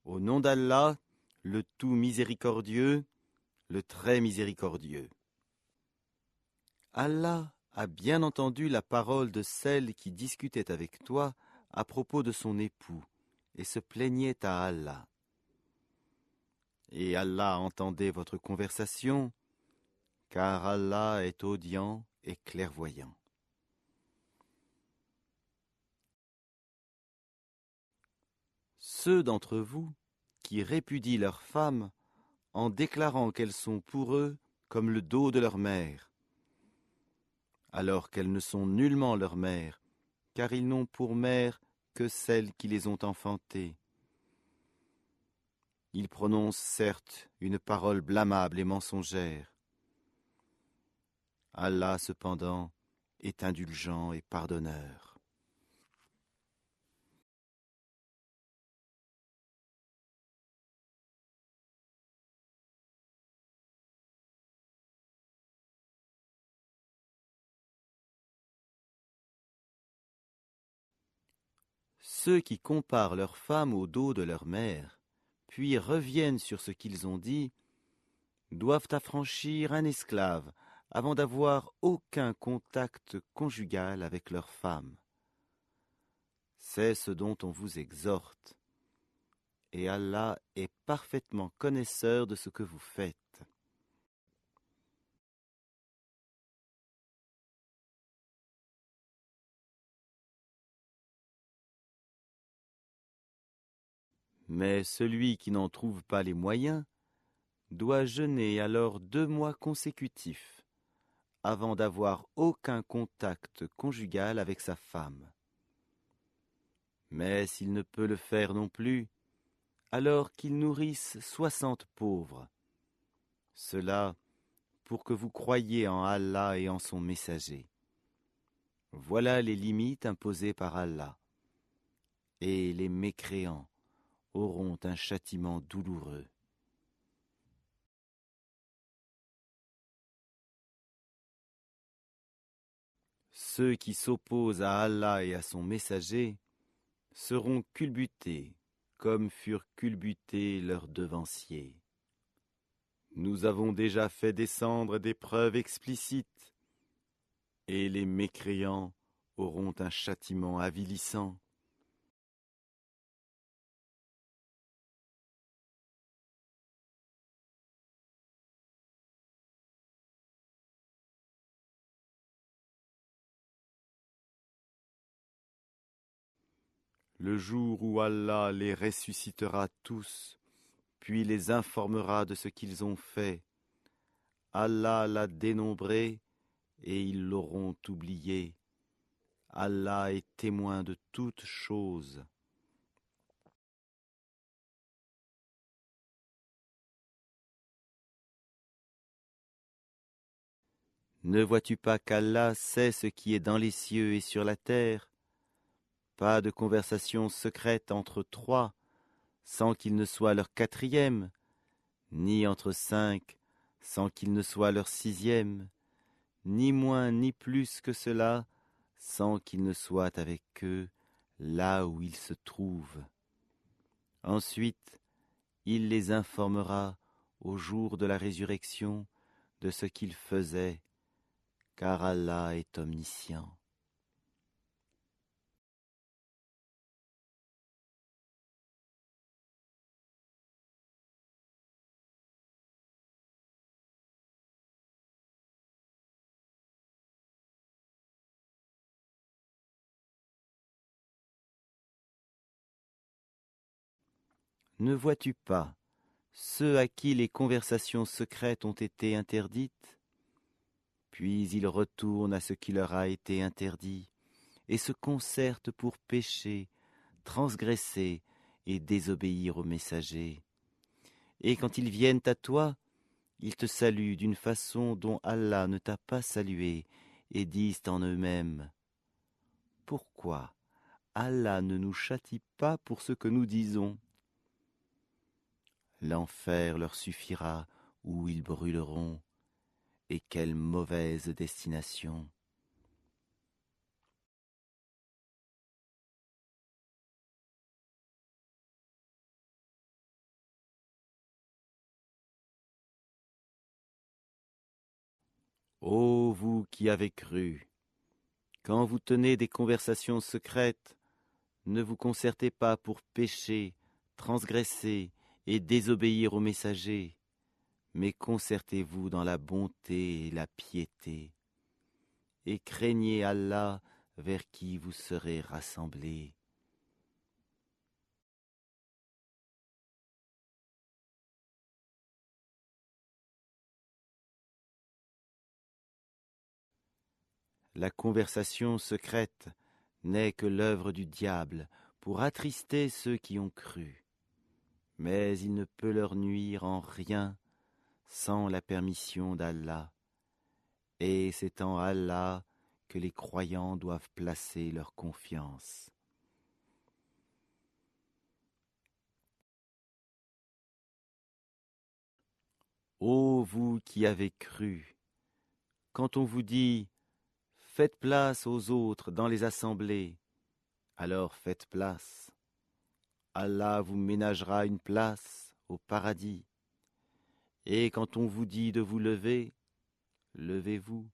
Au nom d'Allah, le tout miséricordieux, le très miséricordieux. Allah a bien entendu la parole de celle qui discutait avec toi à propos de son époux et se plaignait à Allah. Et Allah entendait votre conversation, car Allah est audient et clairvoyant. Ceux d'entre vous qui répudient leurs femmes en déclarant qu'elles sont pour eux comme le dos de leur mère, alors qu'elles ne sont nullement leur mère, car ils n'ont pour mère que celles qui les ont enfantées. Ils prononcent certes une parole blâmable et mensongère. Allah cependant est indulgent et pardonneur. Ceux qui comparent leurs femmes au dos de leur mère, puis reviennent sur ce qu'ils ont dit, doivent affranchir un esclave avant d'avoir aucun contact conjugal avec leur femme. C'est ce dont on vous exhorte, et Allah est parfaitement connaisseur de ce que vous faites. Mais celui qui n'en trouve pas les moyens doit jeûner alors 2 mois consécutifs, avant d'avoir aucun contact conjugal avec sa femme. Mais s'il ne peut le faire non plus, alors qu'il nourrisse 60 pauvres. Cela pour que vous croyiez en Allah et en son messager. Voilà les limites imposées par Allah. Et les mécréants auront un châtiment douloureux. Ceux qui s'opposent à Allah et à son messager seront culbutés, comme furent culbutés leurs devanciers. Nous avons déjà fait descendre des preuves explicites, et les mécréants auront un châtiment avilissant. Le jour où Allah les ressuscitera tous, puis les informera de ce qu'ils ont fait, Allah l'a dénombré et ils l'auront oublié. Allah est témoin de toutes choses. Ne vois-tu pas qu'Allah sait ce qui est dans les cieux et sur la terre? Pas de conversation secrète entre 3, sans qu'il ne soit leur 4e, ni entre 5, sans qu'il ne soit leur 6e, ni moins ni plus que cela, sans qu'il ne soit avec eux là où ils se trouvent. Ensuite, il les informera au jour de la résurrection de ce qu'ils faisaient, car Allah est omniscient. Ne vois-tu pas ceux à qui les conversations secrètes ont été interdites? Puis ils retournent à ce qui leur a été interdit, et se concertent pour pécher, transgresser et désobéir au messager. Et quand ils viennent à toi, ils te saluent d'une façon dont Allah ne t'a pas salué, et disent en eux-mêmes: Pourquoi Allah ne nous châtie pas pour ce que nous disons? L'enfer leur suffira où ils brûleront, et quelle mauvaise destination! Ô vous qui avez cru, quand vous tenez des conversations secrètes, ne vous concertez pas pour pécher, transgresser et désobéir aux messagers, mais concertez-vous dans la bonté et la piété, et craignez Allah vers qui vous serez rassemblés. La conversation secrète n'est que l'œuvre du diable pour attrister ceux qui ont cru, mais il ne peut leur nuire en rien sans la permission d'Allah, et c'est en Allah que les croyants doivent placer leur confiance. Ô vous qui avez cru, quand on vous dit « Faites place aux autres dans les assemblées », alors faites place. Allah vous ménagera une place au paradis. Et quand on vous dit de vous lever, levez-vous.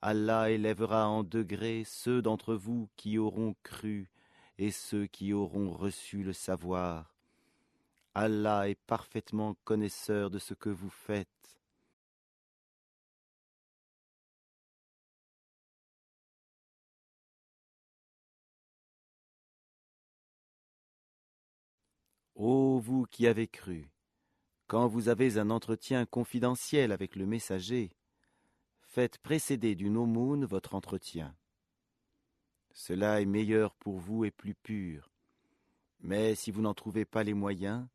Allah élèvera en degrés ceux d'entre vous qui auront cru et ceux qui auront reçu le savoir. Allah est parfaitement connaisseur de ce que vous faites. Ô vous qui avez cru, quand vous avez un entretien confidentiel avec le messager, faites précéder d'une aumône votre entretien. Cela est meilleur pour vous et plus pur. Mais si vous n'en trouvez pas les moyens,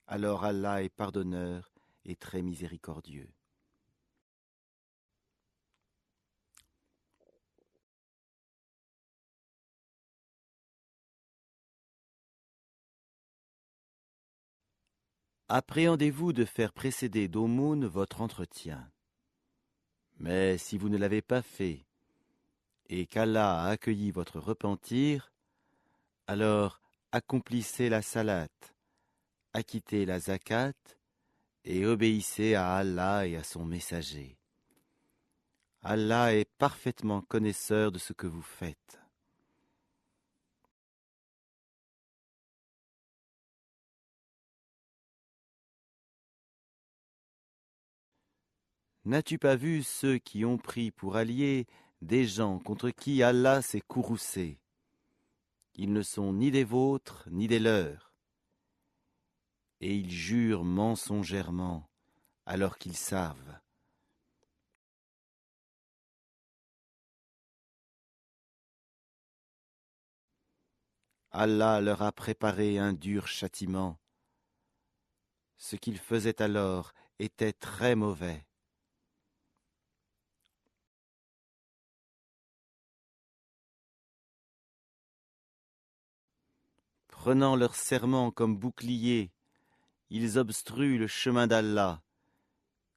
alors Allah est pardonneur et très miséricordieux. Appréhendez-vous de faire précéder d'aumône votre entretien. Mais si vous ne l'avez pas fait, et qu'Allah a accueilli votre repentir, alors accomplissez la salate, acquittez la zakat, et obéissez à Allah et à son messager. Allah est parfaitement connaisseur de ce que vous faites. N'as-tu pas vu ceux qui ont pris pour alliés des gens contre qui Allah s'est courroucé? Ils ne sont ni des vôtres ni des leurs. Et ils jurent mensongèrement alors qu'ils savent. Allah leur a préparé un dur châtiment. Ce qu'ils faisaient alors était très mauvais. Prenant leur serment comme bouclier, ils obstruent le chemin d'Allah.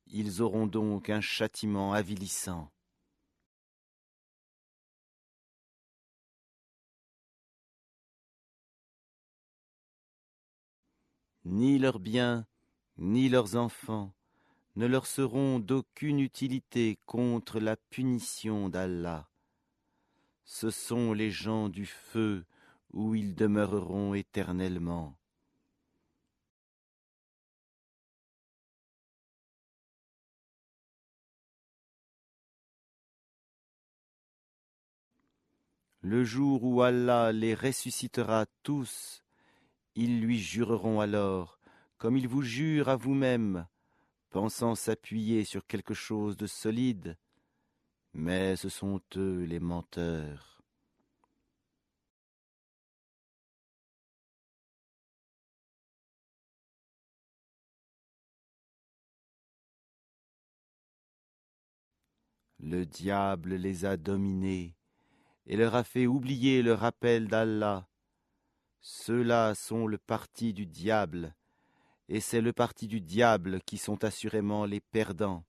Ils auront donc un châtiment avilissant. Ni leurs biens, ni leurs enfants ne leur seront d'aucune utilité contre la punition d'Allah. Ce sont les gens du feu où ils demeureront éternellement. Le jour où Allah les ressuscitera tous, ils lui jureront alors, comme ils vous jurent à vous-même, pensant s'appuyer sur quelque chose de solide, mais ce sont eux les menteurs. Le diable les a dominés et leur a fait oublier le rappel d'Allah. Ceux-là sont le parti du diable, et c'est le parti du diable qui sont assurément les perdants.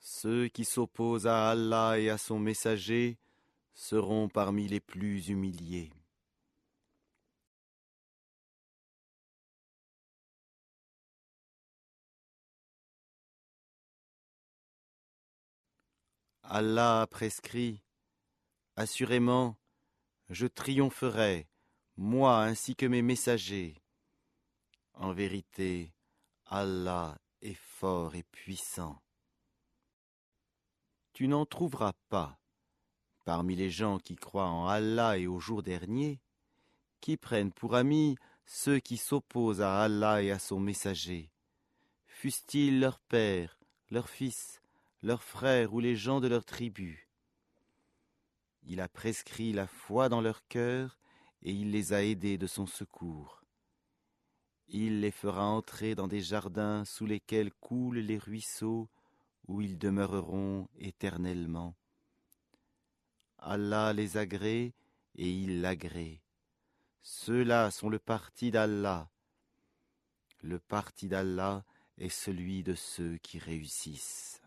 Ceux qui s'opposent à Allah et à son messager seront parmi les plus humiliés. Allah a prescrit, assurément, je triompherai, moi ainsi que mes messagers. En vérité, Allah est fort et puissant. Tu n'en trouveras pas, parmi les gens qui croient en Allah et au jour dernier, qui prennent pour amis ceux qui s'opposent à Allah et à son messager, fussent-ils leurs pères, leurs fils, leurs frères ou les gens de leur tribu. Il a prescrit la foi dans leur cœur et il les a aidés de son secours. Il les fera entrer dans des jardins sous lesquels coulent les ruisseaux, où ils demeureront éternellement. Allah les agrée et il l'agrée. Ceux-là sont le parti d'Allah. Le parti d'Allah est celui de ceux qui réussissent.